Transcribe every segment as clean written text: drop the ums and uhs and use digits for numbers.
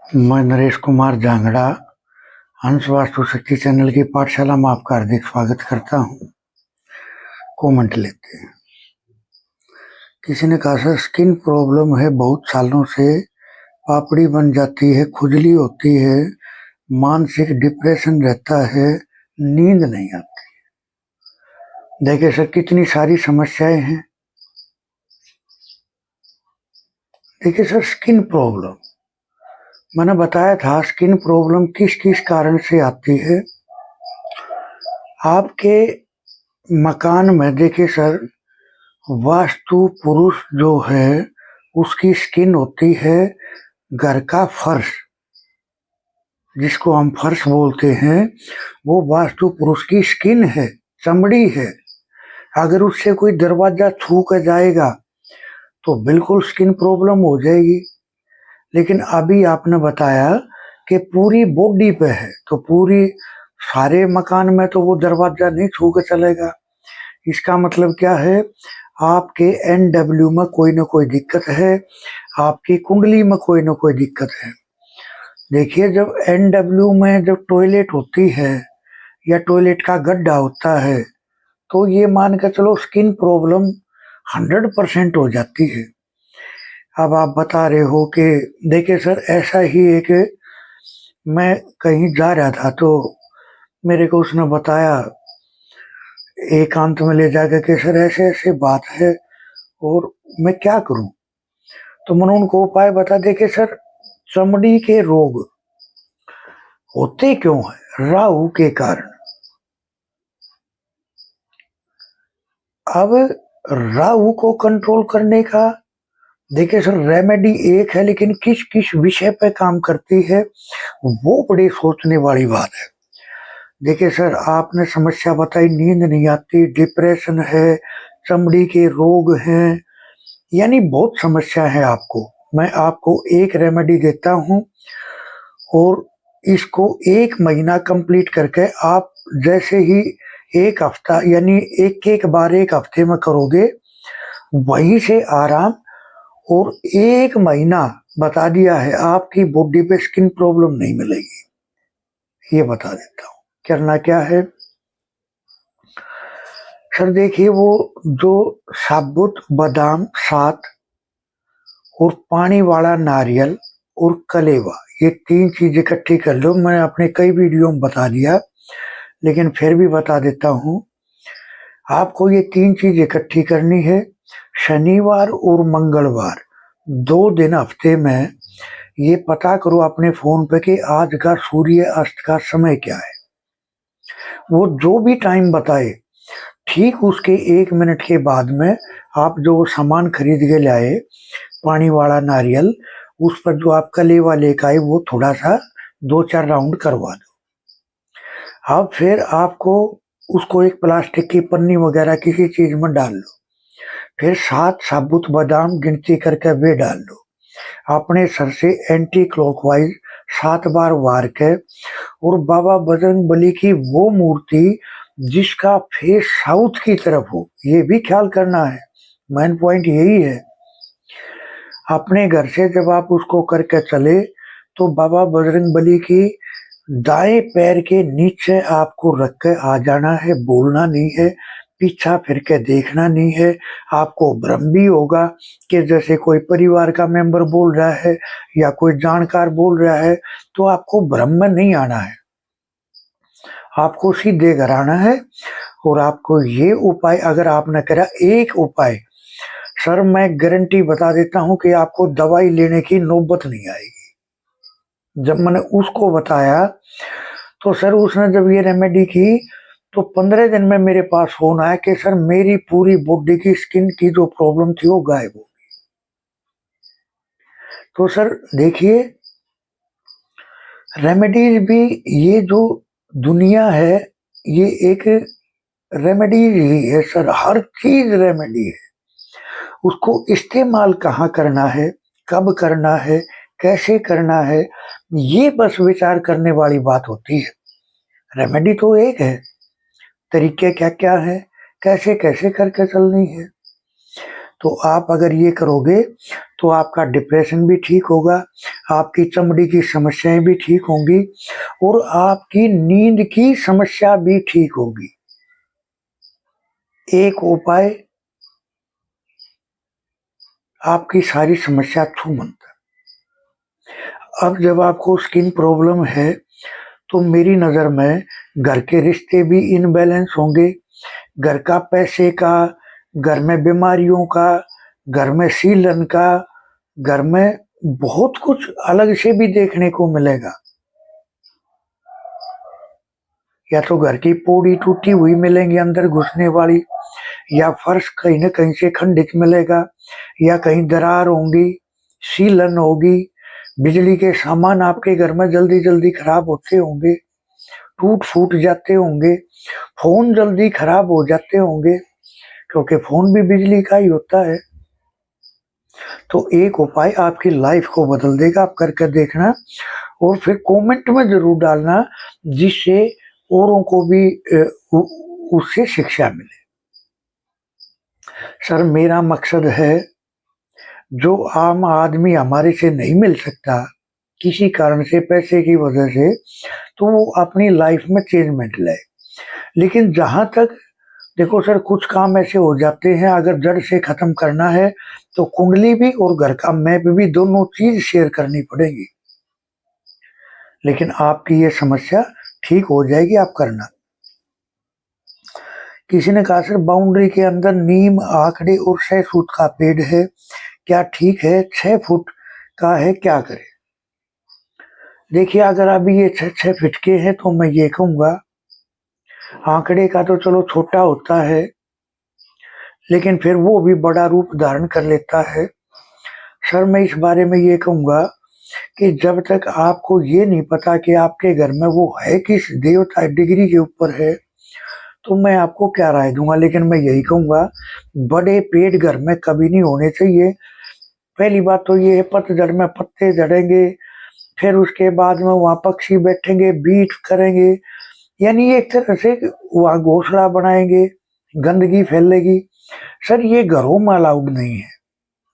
मैं नरेश कुमार जांगड़ा हंस वास्तु शक्ति चैनल की पाठशाला में आपका हार्दिक स्वागत करता हूँ। कमेंट लेते हैं। किसी ने कहा सर स्किन प्रॉब्लम है, बहुत सालों से पापड़ी बन जाती है, खुजली होती है, मानसिक डिप्रेशन रहता है, नींद नहीं आती। देखिए सर कितनी सारी समस्याएं हैं। देखिए सर स्किन प्रॉब्लम मैंने बताया था, स्किन प्रॉब्लम किस किस कारण से आती है। आपके मकान में देखिए सर, वास्तु पुरुष जो है उसकी स्किन होती है घर का फर्श, जिसको हम फर्श बोलते हैं, वो वास्तु पुरुष की स्किन है, चमड़ी है। अगर उससे कोई दरवाजा छू कर जाएगा तो बिल्कुल स्किन प्रॉब्लम हो जाएगी। लेकिन अभी आपने बताया कि पूरी बॉडी पे है, तो पूरी सारे मकान में तो वो दरवाजा नहीं छू कर चलेगा। इसका मतलब क्या है, आपके NW में कोई ना कोई दिक्कत है, आपकी कुंडली में कोई ना कोई दिक्कत है। देखिए जब NW में जब टॉयलेट होती है या टॉयलेट का गड्ढा होता है, तो ये मान के चलो स्किन प्रॉब्लम 100% हो जाती है। अब आप बता रहे हो कि देखिए सर ऐसा ही एक, मैं कहीं जा रहा था तो मेरे को उसने बताया, एकांत में ले जाकर के सर ऐसे ऐसे बात है और मैं क्या करूं। तो मैंने उनको उपाय बता दे कि सर चमड़ी के रोग होते क्यों है, राहु के कारण। अब राहु को कंट्रोल करने का देखिए सर रेमेडी एक है, लेकिन किस किस विषय पे काम करती है वो बड़ी सोचने वाली बात है। देखिए सर आपने समस्या बताई, नींद नहीं आती, डिप्रेशन है, चमड़ी के रोग हैं, यानी बहुत समस्या है आपको। मैं आपको एक रेमेडी देता हूँ और इसको 1 महीना कंप्लीट करके आप जैसे ही एक हफ्ता यानी एक बार 1 हफ्ते में करोगे, वहीं से आराम। और 1 महीना बता दिया है, आपकी बॉडी पे स्किन प्रॉब्लम नहीं मिलेगी। ये बता देता हूँ करना क्या है। सर देखिए वो जो साबुत बादाम 7 और पानी वाला नारियल और कलेवा, ये 3 चीज इकट्ठी कर लो। मैं अपने कई वीडियो में बता दिया, लेकिन फिर भी बता देता हूँ। आपको ये 3 चीज इकट्ठी करनी है। शनिवार और मंगलवार 2 दिन हफ्ते में ये पता करो अपने फोन पे कि आज का सूर्य अस्त का समय क्या है। वो जो भी टाइम बताए, ठीक उसके 1 मिनट के बाद में आप जो सामान खरीद के लाए, पानी वाला नारियल, उस पर जो आप कलेवा लेकर आए वो थोड़ा सा 2-4 राउंड करवा दो। अब फिर आपको उसको एक प्लास्टिक की पन्नी वगैरह किसी चीज में डाल लो। फिर 7 साबुत बादाम गिनती करके वे डाल लो। अपने सर से एंटी क्लॉकवाइज 7 बार वार के, और बाबा बजरंगबली की वो मूर्ति जिसका फेस साउथ की तरफ हो, ये भी ख्याल करना है। मेन पॉइंट यही है। अपने घर से जब आप उसको करके चले तो बाबा बजरंगबली की दाएं पैर के नीचे आपको रख के आ जाना है, बोलना नहीं है, पीछा फिर के देखना नहीं है। आपको भ्रम भी होगा कि जैसे कोई परिवार का मेंबर बोल रहा है या कोई जानकार बोल रहा है, तो आपको भ्रम में नहीं आना है, आपको सीधे घर आना है। और आपको ये उपाय अगर आपने करा, एक उपाय सर मैं गारंटी बता देता हूं कि आपको दवाई लेने की नौबत नहीं आएगी। जब मैंने उसको बताया तो सर उसने जब ये रेमेडी की तो 15 दिन में मेरे पास फोन आया कि सर मेरी पूरी बॉडी की स्किन की जो प्रॉब्लम थी वो गायब हो गई। तो सर देखिए रेमेडीज भी, ये जो दुनिया है ये एक रेमेडीज ही है सर, हर चीज रेमेडी है। उसको इस्तेमाल कहाँ करना है, कब करना है, कैसे करना है, ये बस विचार करने वाली बात होती है। रेमेडी तो एक है, तरीके क्या क्या है, कैसे कैसे करके चलनी है। तो आप अगर ये करोगे तो आपका डिप्रेशन भी ठीक होगा, आपकी चमड़ी की समस्याएं भी ठीक होंगी और आपकी नींद की समस्या भी ठीक होगी। एक उपाय आपकी सारी समस्या छू मंतर। अब जब आपको स्किन प्रॉब्लम है तो मेरी नज़र में घर के रिश्ते भी इनबैलेंस होंगे, घर का पैसे का, घर में बीमारियों का, घर में सीलन का, घर में बहुत कुछ अलग से भी देखने को मिलेगा। या तो घर की पौड़ी टूटी हुई मिलेंगी अंदर घुसने वाली, या फर्श कहीं न कहीं से खंडित मिलेगा, या कहीं दरार होंगी, सीलन होगी, बिजली के सामान आपके घर में जल्दी-जल्दी खराब होते होंगे, टूट-फूट जाते होंगे, फ़ोन जल्दी खराब हो जाते होंगे, क्योंकि फ़ोन भी बिजली का ही होता है। तो एक उपाय आपकी लाइफ़ को बदल देगा, आप करके देखना और फिर कमेंट में ज़रूर डालना, जिससे औरों को भी उ उससे शिक्षा मिले। सर, मेरा मकसद है, जो आम आदमी हमारे से नहीं मिल सकता, किसी कारण से, पैसे की वजह से, तो वो अपनी लाइफ़ में चेंजमेंट लाए। लेकिन जहाँ तक देखो सर, कुछ काम ऐसे हो जाते हैं, अगर जड़ से खत्म करना है तो कुंडली भी और घर का मैप भी दोनों चीज़ शेयर करनी पड़ेगी। लेकिन आपकी ये समस्या ठीक हो जाएगी, आप करना। किसी ने कहा सर, बाउंड्री के अंदर नीम, आकड़े और सहसूत का पेड़ है, क्या ठीक है? 6 फुट का है, क्या करें? देखिए, अगर अभी ये 6-6 फीट के हैं तो मैं ये कहूँगा, आंकड़े का तो चलो छोटा होता है, लेकिन फिर वो भी बड़ा रूप धारण कर लेता है। सर, मैं इस बारे में ये कहूँगा कि जब तक आपको ये नहीं पता कि आपके घर में वो है किस देवता डिग्री के ऊपर है, तो मैं आपको क्या राय दूँगा। लेकिन मैं यही कहूँगा, बड़े पेड़ घर में कभी नहीं होने चाहिए। पहली बात तो ये है, पतझड़ में पत्ते झड़ेंगे, फिर उसके बाद में वहाँ पक्षी बैठेंगे, बीट करेंगे, यानी एक तरह से वहाँ घोंसला बनाएँगे, गंदगी फैलेगी। सर, ये घरों में अलाउड नहीं है।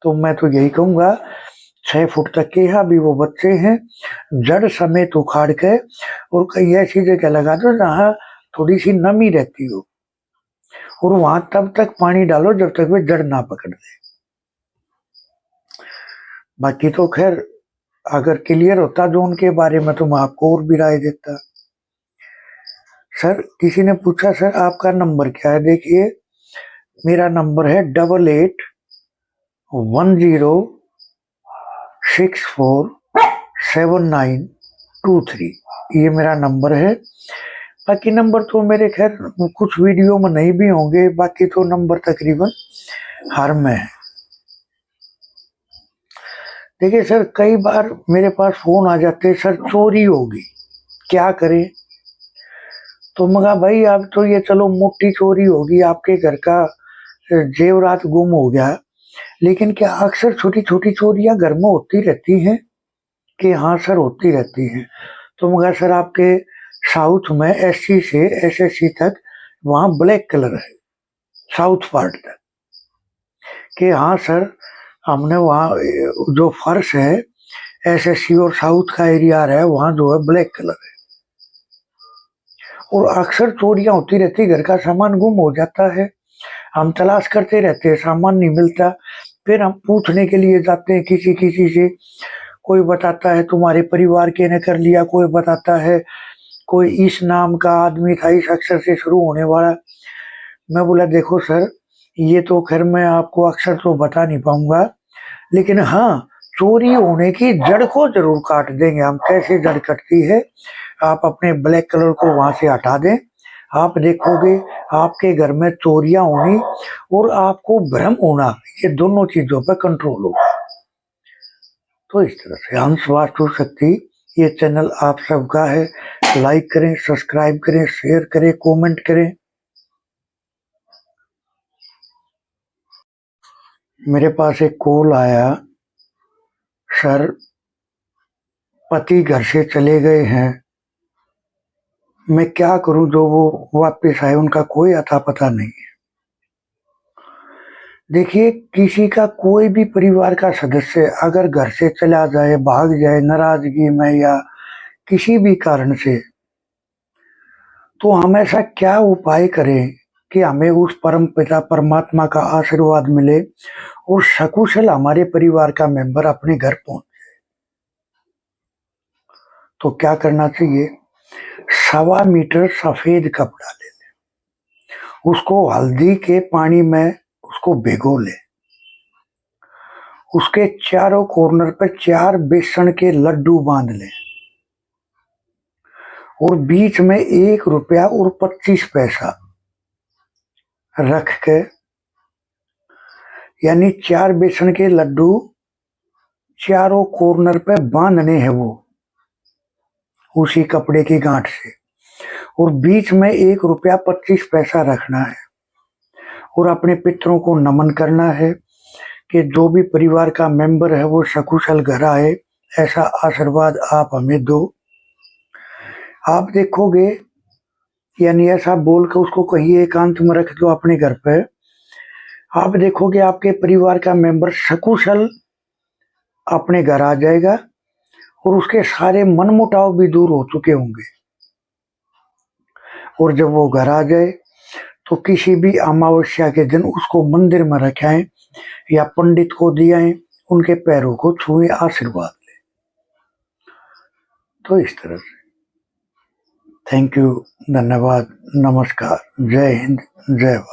तो मैं तो यही कहूँगा, 6 फुट तक के यहाँ भी वो बच्चे हैं, जड़ समेत उखाड़ के और कहीं ऐसी जगह लगा दो जहाँ थोड़ी-सी नमी रहती हो, और वहाँ तब तक पानी डालो जब तक वे जड़ ना पकड़ ले। बाकी तो ख़ैर, अगर क्लियर होता जो उनके बारे में, तो मैं आपको और भी राय देता। सर, किसी ने पूछा, सर आपका नंबर क्या है? देखिए, मेरा नंबर है 8810647923। ये मेरा नंबर है। बाकी नंबर तो मेरे खैर कुछ वीडियो में नहीं भी होंगे, बाकी तो नंबर तकरीबन हर में है। देखिए सर, कई बार मेरे पास फ़ोन आ जाते हैं, सर चोरी होगी, क्या करें? तो मैं कहा, भाई अब तो ये चलो मोटी चोरी होगी, आपके घर का जेवरात गुम हो गया, लेकिन क्या अक्सर छोटी-छोटी चोरियाँ घर में होती रहती हैं? कि हाँ सर, होती रहती हैं। तो मैं कहा, सर आपके साउथ में एससी से एसएससी तक वहाँ ब्लैक कलर है, साउथ पार्ट तक। कि हाँ सर, हमने वहाँ जो फर्श है, एसएससी और साउथ का एरिया है, वहाँ जो है ब्लैक कलर है। और अक्सर चोरियाँ होती रहती है, घर का सामान गुम हो जाता है, हम तलाश करते रहते हैं, सामान नहीं मिलता, फिर हम पूछने के लिए जाते हैं किसी-किसी से, कोई बताता है तुम्हारे परिवार के ने कर लिया, कोई बताता है कोई इस नाम का आदमी था, इस अक्षर से शुरू होने वाला। मैं बोला, देखो सर, ये तो खैर मैं आपको अक्षर तो बता नहीं पाऊँगा, लेकिन हाँ, चोरी होने की जड़ को ज़रूर काट देंगे हम। कैसे जड़ कटती है, आप अपने ब्लैक कलर को वहाँ से हटा दें, आप देखोगे आपके घर में चोरियाँ होनी और आपको भ्रम होना, ये दोनों चीज़ों पे कंट्रोल होगा। तो इस तरह से हंस वास्तु शक्ति, ये चैनल आप सबका है। लाइक करें, सब्सक्राइब करें, शेयर करें, कमेंट करें। मेरे पास एक कॉल आया, सर पति घर से चले गए हैं, मैं क्या करूं? जो वो वापस आए, उनका कोई अता पता नहीं है। देखिए, किसी का कोई भी परिवार का सदस्य अगर घर से चला जाए, भाग जाए नाराजगी में या किसी भी कारण से, तो हम ऐसा क्या उपाय करें कि हमें उस परम पिता परमात्मा का आशीर्वाद मिले और सकुशल हमारे परिवार का मेंबर अपने घर पहुंचे। तो क्या करना चाहिए? 1.25 मीटर सफेद कपड़ा ले, उसको हल्दी के पानी में उसको भिगो ले, उसके चारों कॉर्नर पर 4 बेसन के लड्डू बांध ले और बीच में 1 रुपया और 25 पैसा रख के, यानी 4 बेसन के लड्डू चारों कॉर्नर पे बांधने हैं वो उसी कपड़े की गांठ से, और बीच में 1 रुपया 25 पैसा रखना है और अपने पितरों को नमन करना है कि जो भी परिवार का मेंबर है वो सकुशल घर आए, ऐसा आशीर्वाद आप हमें दो। आप देखोगे, यानी ऐसा बोल के उसको कहीं एकांत में रख दो अपने घर पे, आप देखोगे आपके परिवार का मेंबर सकुशल अपने घर आ जाएगा और उसके सारे मनमुटाव भी दूर हो चुके होंगे। और जब वो घर आ जाए तो किसी भी अमावस्या के दिन उसको मंदिर में रखाएं या पंडित को दियाएं, उनके पैरों को छुए, आशीर्वाद लें। तो इस तरह से। थैंक यू, धन्यवाद, नमस्कार, जय हिंद, जय भारत।